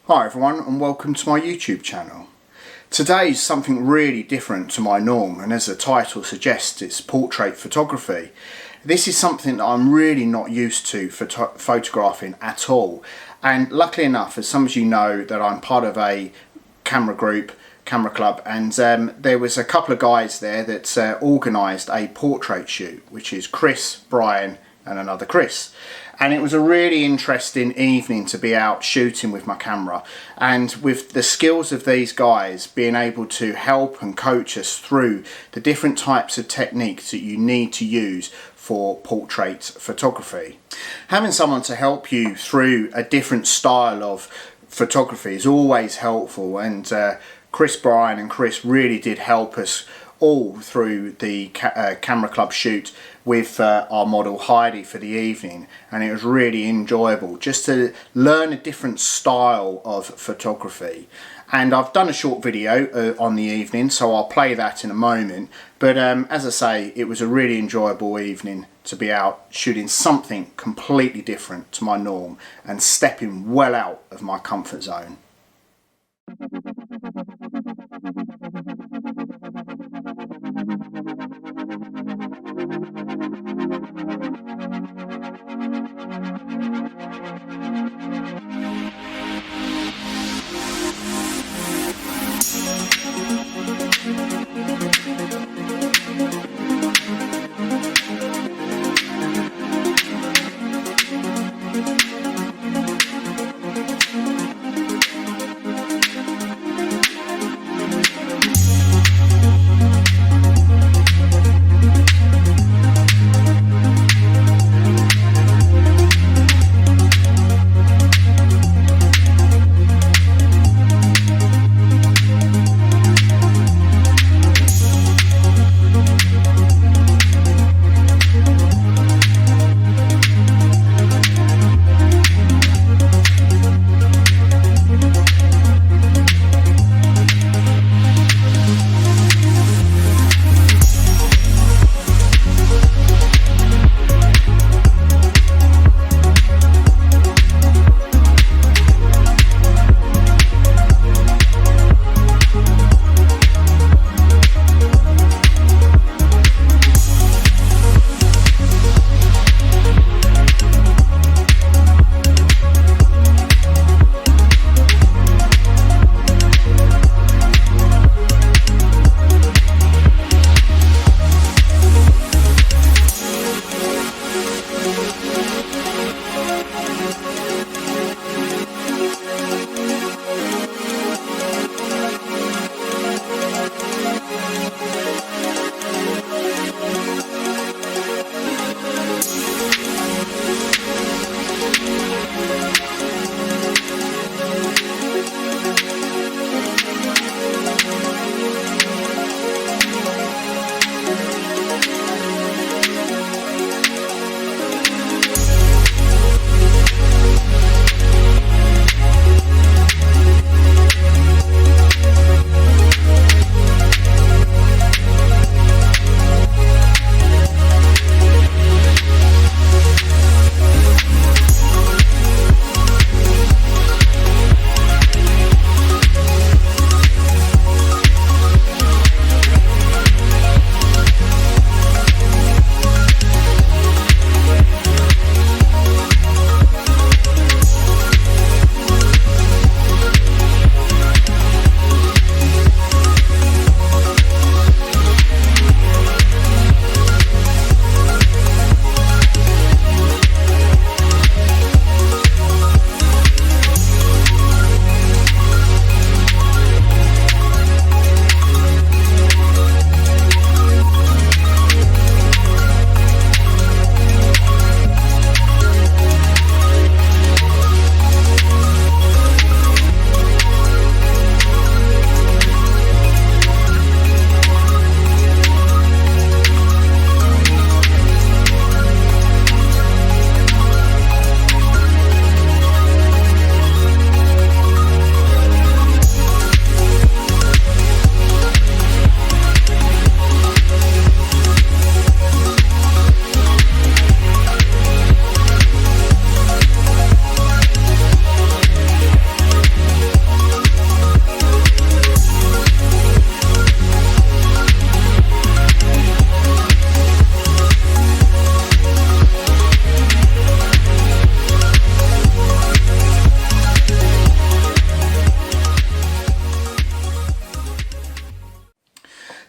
Hi everyone and welcome to my YouTube channel. Today's something really different to my norm, and as the title suggests, it's portrait photography. This is something that I'm really not used to photographing at all, and luckily enough, as some of you know, that I'm part of a camera group, camera club, and there was a couple of guys there that organised a portrait shoot, which is Chris, Brian and another Chris. And it was a really interesting evening to be out shooting with my camera, and with the skills of these guys being able to help and coach us through the different types of techniques that you need to use for portrait photography. Having someone to help you through a different style of photography is always helpful, and Chris, Brian and Chris really did help us all through the camera club shoot with our model Heidi for the evening, and it was really enjoyable just to learn a different style of photography. And I've done a short video on the evening, so I'll play that in a moment, but as I say, it was a really enjoyable evening to be out shooting something completely different to my norm and stepping well out of my comfort zone.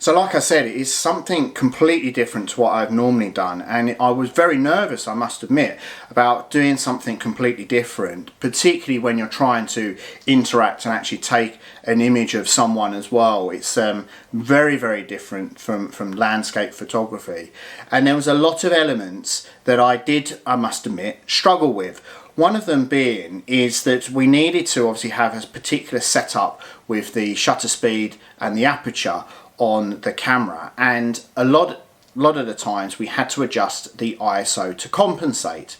So like I said, it is something completely different to what I've normally done, and I was very nervous, I must admit, about doing something completely different, particularly when you're trying to interact and actually take an image of someone as well. It's very, very different from landscape photography, and there was a lot of elements that I did, I must admit, struggle with. One of them being is that we needed to obviously have a particular setup with the shutter speed and the aperture on the camera, and a lot of the times we had to adjust the ISO to compensate.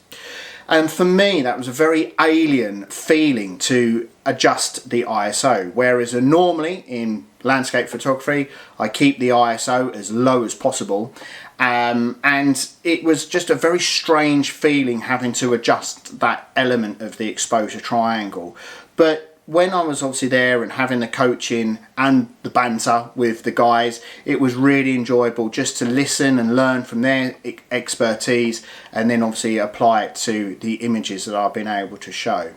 And for me, that was a very alien feeling to adjust the ISO, whereas normally in landscape photography I keep the ISO as low as possible, and it was just a very strange feeling having to adjust that element of the exposure triangle. But when I was obviously there and having the coaching and the banter with the guys, it was really enjoyable just to listen and learn from their expertise, and then obviously apply it to the images that I've been able to show.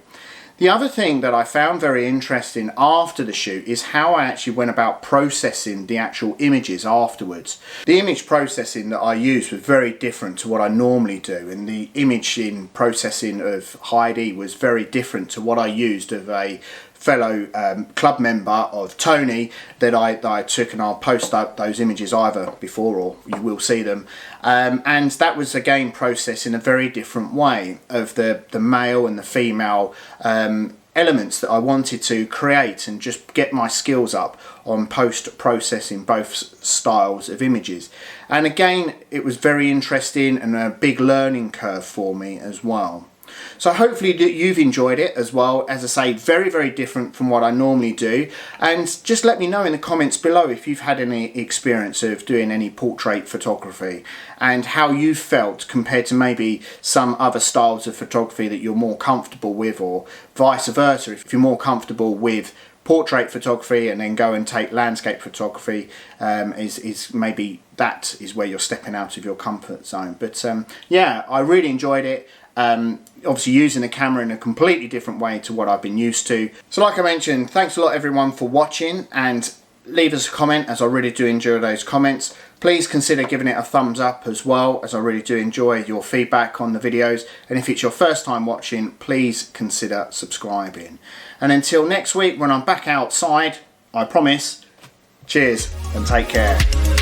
The other thing that I found very interesting after the shoot is how I actually went about processing the actual images afterwards. The image processing that I used was very different to what I normally do, and the image in processing of Heidi was very different to what I used of a fellow club member of Tony that I took, and I'll post up those images either before or you will see them, and that was again processed in a very different way of the male and the female elements that I wanted to create, and just get my skills up on post-processing both styles of images. And again, it was very interesting and a big learning curve for me as well. So hopefully you've enjoyed it as well. As I say, very, very different from what I normally do. And just let me know in the comments below if you've had any experience of doing any portrait photography, and how you felt compared to maybe some other styles of photography that you're more comfortable with, or vice versa. If you're more comfortable with portrait photography and then go and take landscape photography, is maybe that is where you're stepping out of your comfort zone. But yeah, I really enjoyed it. Obviously using the camera in a completely different way to what I've been used to. So like I mentioned, thanks a lot everyone for watching, and leave us a comment, as I really do enjoy those comments. Please consider giving it a thumbs up as well, as I really do enjoy your feedback on the videos. And if it's your first time watching, please consider subscribing. And until next week when I'm back outside, I promise, cheers and take care.